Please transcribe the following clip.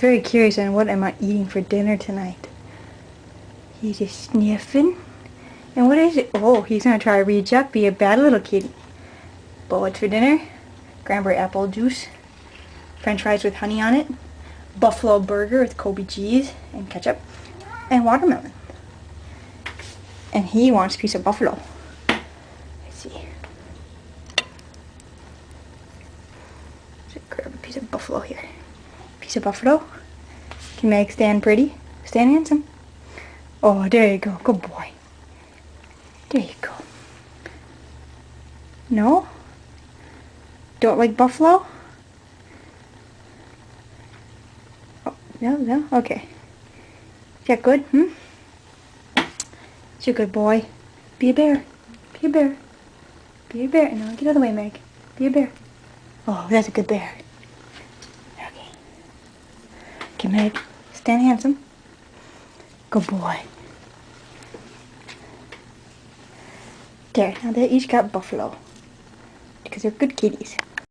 Very curious on what am I eating for dinner tonight. He's just sniffing. And what is it? Oh, he's gonna try to reach up, be a bad little kitty. But what's for dinner? Cranberry apple juice, French fries with honey on it, buffalo burger with Kobe cheese and ketchup, and watermelon. And he wants a piece of buffalo. Let's see. Let's grab a piece of buffalo here. Piece of buffalo. Can Meg stand pretty? Stand handsome. Oh, there you go. Good boy. There you go. No? Don't like buffalo? Oh, no? Okay. Is that good? It's a good boy. Be a bear. Be a bear. Be a bear. No, get out of the way, Meg. Be a bear. Oh, that's a good bear. Okay. Okay, Meg. Stand handsome. Good boy. There. Now they each got buffalo. Because they're good kitties.